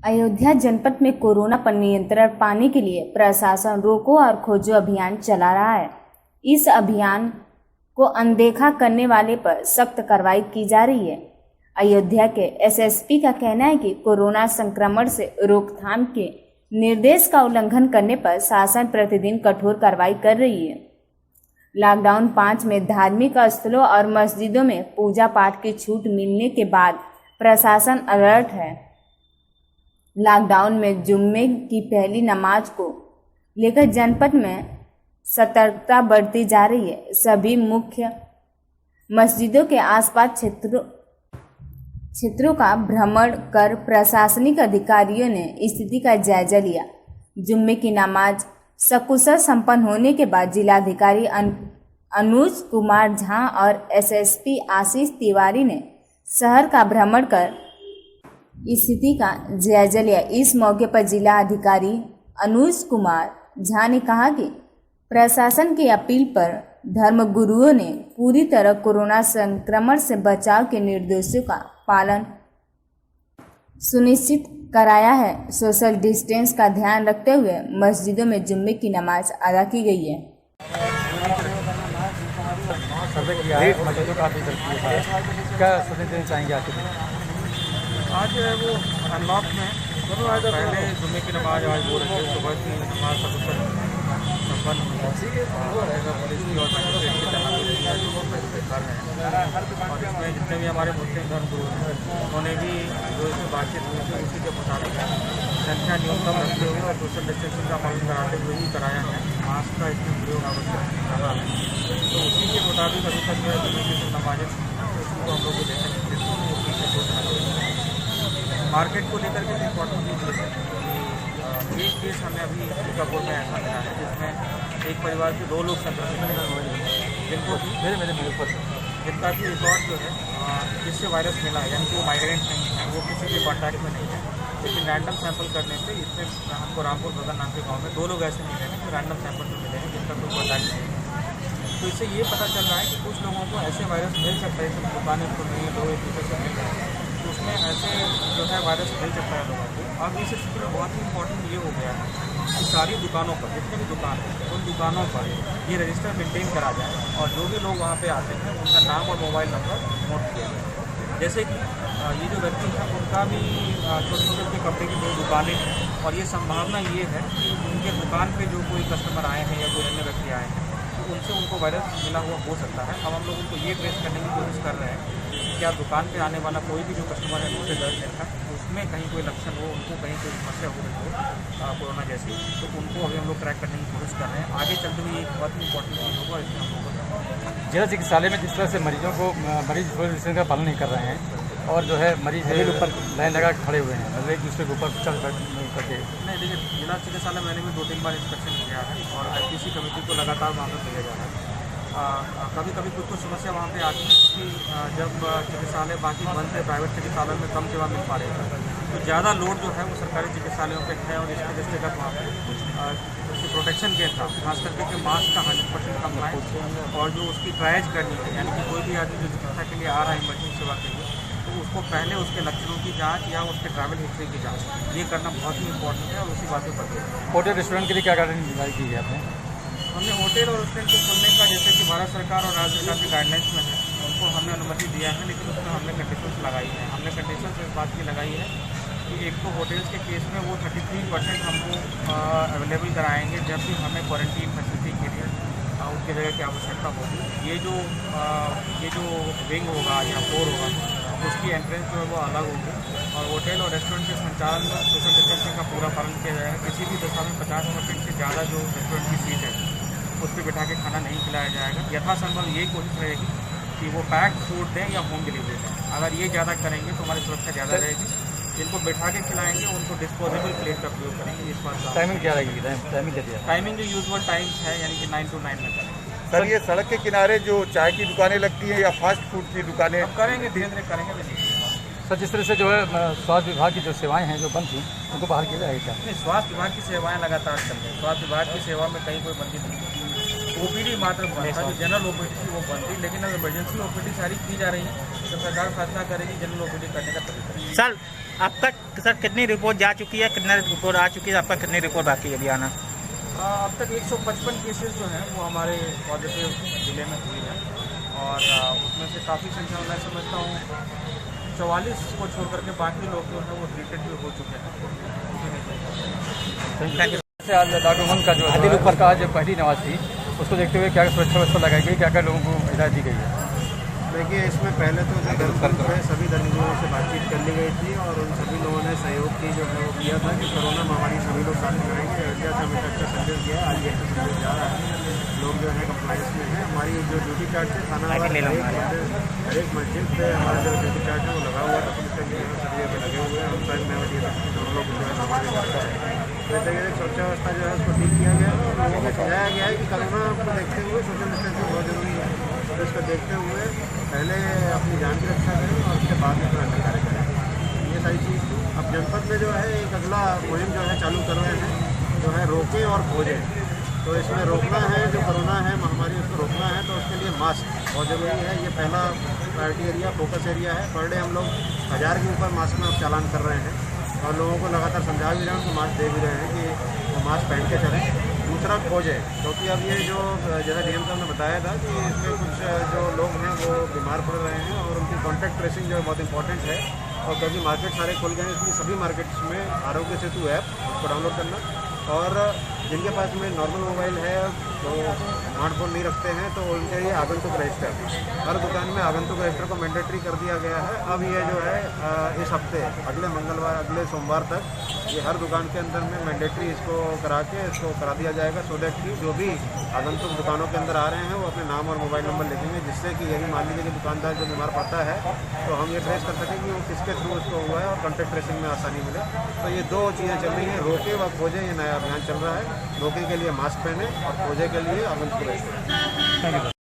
अयोध्या जनपद में कोरोना पर नियंत्रण पाने के लिए प्रशासन रोको और खोजो अभियान चला रहा है। इस अभियान को अनदेखा करने वाले पर सख्त कार्रवाई की जा रही है। अयोध्या के एसएसपी का कहना है कि कोरोना संक्रमण से रोकथाम के निर्देश का उल्लंघन करने पर शासन प्रतिदिन कठोर कार्रवाई कर रही है। लॉकडाउन 5 में धार्मिक स्थलों और मस्जिदों में पूजा पाठ की छूट मिलने के बाद प्रशासन अलर्ट है। लॉकडाउन में जुम्मे की पहली नमाज को लेकर जनपद में सतर्कता बढ़ती जा रही है। सभी मुख्य मस्जिदों के आसपास क्षेत्रों का भ्रमण कर प्रशासनिक अधिकारियों ने स्थिति का जायजा लिया। जुम्मे की नमाज सकुशल संपन्न होने के बाद जिलाधिकारी अनुज कुमार झा और एसएसपी आशीष तिवारी ने शहर का भ्रमण कर स्थिति का जायजा लिया। इस मौके पर जिला अधिकारी अनुज कुमार झा ने कहा कि प्रशासन की अपील पर धर्मगुरुओं ने पूरी तरह कोरोना संक्रमण से बचाव के निर्देशों का पालन सुनिश्चित कराया है। सोशल डिस्टेंस का ध्यान रखते हुए मस्जिदों में जुम्मे की नमाज अदा की गई है। क्या सभी देना चाहेंगे आपके? आज जो है वो अनलॉक में पहले जुम्मे की नमाज आज हो रही है। सुबह की नमाज सकुशल संपन्न रहेगा। पुलिस की और मजिस्ट्रेट की तैनाती कर रहे हैं और इसमें जितने भी हमारे मुस्लिम धर्मगुरु हैं उन्होंने भी जो इसमें बातचीत हुई थी उसी के मुताबिक संख्या न्यूनतम रखते हुए और सोशल डिस्टेंसिंग का पालन कराते हुए ही कराया है। मास्क का इसमें प्रयोग आवश्यक रहा है, तो उसी के मुताबिक अभी तक जो है जुम्मे की नमाजें उसको हम लोग देखें। मार्केट को लेकर के इम्पोर्टेंट चीज़ है कि एक केस हमें अभी दुर्गापुर में ऐसा मिला है जिसमें एक परिवार के 2 लोग संक्रमित हुए जिनको जिनका भी रिकॉर्ड जो है जिससे वायरस मिला है, यानी कि वो माइग्रेंट नहीं है, वो किसी के कॉन्टैक्ट में नहीं है, लेकिन रैंडम सैंपल करने से इसमें हमको रामपुर बदन नाम के गाँव में 2 लोग ऐसे मिले हैं जो रैंडम सैंपल में मिले हैं जिनका कोई कॉन्टैक्ट नहीं है। तो इससे ये पता चल रहा है कि कुछ लोगों को ऐसे वायरस मिल सकता है जो दुकानें तो नहीं लोग एक दूसरे से मिल रहे हैं, तो उसमें ऐसे जो है वायरस मिल सकता है लोगों को। अब इस स्थिति में बहुत ही इंपॉर्टेंट ये हो गया है कि सारी दुकानों पर, जितने भी दुकान हैं उन दुकानों पर ये रजिस्टर मेंटेन करा जाए और जो भी लोग वहाँ पे आते हैं उनका नाम और मोबाइल नंबर नोट किया जाए। जैसे कि ये जो व्यक्ति हैं उनका भी छोटे छोटे कपड़े की 2 दुकानें हैं और ये संभावना ये है कि उनके दुकान पे जो कोई कस्टमर आए हैं या कोई अन्य व्यक्ति आए हैं तो उनसे उनको वायरस मिला हुआ हो सकता है। अब हम लोग उनको ये ट्रेस करने की कोशिश कर रहे हैं कि क्या दुकान पे आने वाला कोई भी जो कस्टमर है उनसे दर्ज है उसमें कहीं कोई लक्षण हो, उनको कहीं कोई समस्या हो रही हो कोरोना जैसी, तो उनको अभी हम लोग ट्रैक करने की कोशिश कर रहे हैं। आगे चलते हुए एक बहुत ही इंपॉर्टेंट चीज़ होगा, इसमें हम लोग जिला चिकित्सालय में जिस तरह से मरीजों को मरीज सोशल डिस्टेंस का पालन नहीं कर रहे हैं और जो है मरीज ऊपर लाइन लगा खड़े हुए हैं, मतलब एक दूसरे के ऊपर चल करके नहीं, देखिए जिला चिकित्सालय मैंने भी 2-3 बार इंस्पेक्शन किया है और आईपीसी कमेटी को लगातार वहाँ पर भेजा जा रहा है। कभी कभी कुछ समस्या वहाँ पे आती है कि जब चिकित्सालय बाकी बंद थे, प्राइवेट चिकित्सालय में कम सेवा मिल पा रही है, तो ज़्यादा लोड जो है वो सरकारी चिकित्सालयों पे है और इसके दृष्टिगत वहाँ पर उसकी प्रोटेक्शन के था, खास करके कि मास्क का 100% कंप्लाइंस और जो उसकी ट्रायज करनी है, यानी कि कोई भी आदमी जो चिकित्सा के लिए आ रहा है इमरजेंसी सेवा के लिए, तो उसको पहले उसके लक्षणों की जांच या उसके ट्रैवल हिस्ट्री की जांच ये करना बहुत ही इंपॉर्टेंट है और उसी बात पर पड़ती है। होटल रेस्टोरेंट के लिए क्या गाइडलाइन की है आपने? हमने होटल और रेस्टोरेंट को खोलने का, जैसे कि भारत सरकार और राज्य सरकार की गाइडलाइंस में है, उनको हमने अनुमति दिया है, लेकिन उसमें हमने कंडीशंस लगाई है। हमने कंडीशंस इस बात की लगाई है कि एक तो होटल्स के केस में वो 33% हमको अवेलेबल कराएंगे जब भी हमें क्वारंटीन फैसिलिटी के लिए उनकी जगह की आवश्यकता होगी। ये जो विंग होगा या फ्लोर होगा उसकी एंट्रेंस जो है वो अलग होगी और होटल और रेस्टोरेंट के संचालन में सोशल डिस्टेंसिंग का पूरा पालन किया जाएगा। किसी भी दशा में 50% से ज़्यादा जो रेस्टोरेंट की सीट है उस पर बैठा के खाना नहीं खिलाया जाएगा। यथासंभव यही कोशिश रहेगी कि वो पैक्ड फूड दें या होम डिलीवरी दें। अगर ये ज़्यादा करेंगे तो हमारी सुरक्षा ज़्यादा रहेगी। जिनको बैठा के खिलाएंगे उनको डिस्पोजेबल प्लेट का प्रयोग करेंगे। इस बात टाइमिंग क्या रहेगी? टाइमिंग जो यूजुअल टाइम्स है, यानी कि 9 to 9 में करेंगे। सर ये सड़क के किनारे जो चाय की दुकानें लगती हैं या फास्ट फूड की दुकानें करेंगे, धीरे धीरे करेंगे। सर जिस तरह से जो है स्वास्थ्य विभाग की जो सेवाएं हैं जो बंद थी उनको बाहर किया जाएगा क्या? नहीं, स्वास्थ्य विभाग की सेवाएं लगातार चल रही हैं। स्वास्थ्य विभाग की सेवा में कहीं कोई बंदी नहीं है। ओपीडी मात्र बंद था, जो जनरल ओपीडी थी वो बंद थी, लेकिन अब इमरजेंसी ओपीडी सारी की जा रही है। जब सरकार फैसला करेगी जनरल ओपीडी करने का तरीका। सर आपका सर कितनी रिपोर्ट जा चुकी है, कितना रिपोर्ट आ चुकी है, आपका कितनी रिपोर्ट बाकी है अभी आना? अब तक 155 केसेस जो हैं वो हमारे पॉजिटिव ज़िले में हुई है और उसमें से काफ़ी संख्या में मैं समझता हूँ 44 को छोड़ करके बाकी लोग जो हैं वो ट्रीटेड भी हो चुके हैं। Thank you. आज डॉक्टर उमंग का जो आदिल ऊपर का आज पहली नमाज थी, उसको देखते हुए क्या सुरक्षा व्यवस्था लगाई गई, क्या क्या लोगों को हिदायत दी गई है? देखिए, इसमें पहले तो जो धर्म है सभी धर्मों से बातचीत कर ली गई थी और उन सभी लोगों ने सहयोग की जो है वो किया था कि कोरोना महामारी सभी लोग साथ में रहेंगे। अयोध्या से हमें अच्छा संदेश दिया है, आज ये अच्छा संदेश जा रहा है, लोग जो है कंप्लाइंस में है। हमारी जो ड्यूटी चार्ट है थाना हर एक मस्जिद पे हमारा जो ड्यूटी चार्ट है वो लगा हुआ था, पुलिस के सभी पे लगे हुए हैं। हम टाइम में हम लोग जो है हमारे तो इस तरीके से सुरक्षा व्यवस्था जो है उसको ठीक किया गया है और लोगों को समझाया गया है कि कोरोना को देखते हुए सोशल डिस्टेंसिंग बहुत जरूरी है। तो इसको देखते हुए पहले अपनी जान की रक्षा करें और उसके बाद में अपना कार्य करें, ये सारी चीज़ थी। अब जनपद में जो है एक अगला मुहिम जो है चालू कर रहे हैं, जो है रोकें और खोजें। तो इसमें रोकना है, जो कोरोना है महामारी उसको रोकना है, तो उसके लिए मास्क बहुत ज़रूरी है। ये पहला प्रायोरिटी एरिया, फोकस एरिया है। पर डे हम लोग 1000 के ऊपर मास्क में अब चालान कर रहे हैं और लोगों को लगातार समझा भी रहे हैं, उनको मास्क दे भी रहे हैं कि वो मास्क पहन के चलें। दूसरा खोजें, क्योंकि अब ये जो जैसा डीएम साहब ने बताया था कि इसमें कुछ जो लोग हैं वो बीमार पड़ रहे हैं और उनकी कॉन्टैक्ट ट्रेसिंग जो है बहुत इंपॉर्टेंट है। और क्योंकि मार्केट सारे खुल गए हैं, इसलिए सभी मार्केट्स में आरोग्य सेतु ऐप को डाउनलोड करना और जिनके पास में नॉर्मल मोबाइल है तो स्मार्टफोन नहीं रखते हैं तो उनके लिए आगंतुक रजिस्टर, हर दुकान में आगंतुक रजिस्टर को मैंडेटरी कर दिया गया है। अब ये जो है इस हफ्ते अगले मंगलवार अगले सोमवार तक ये हर दुकान के अंदर में मैंडेटरी इसको करा दिया जाएगा, सो दैट कि जो भी आगंतुक दुकानों के अंदर आ रहे हैं वो अपने नाम और मोबाइल नंबर लिखेंगे, जिससे कि यदि मान लीजिए कि दुकानदार जो बीमार पड़ता है तो हम ये ट्रेस कर सकें कि वो किसके थ्रू उसको हुआ है और कॉन्टैक्ट ट्रेसिंग में आसानी मिले। तो ये दो चीज़ें चल रही हैं, रोके व खोजें, ये नया अभियान चल रहा है। रोके के लिए मास्क पहने और खोजे के लिए आगंतुक रजिस्टर। Thank you.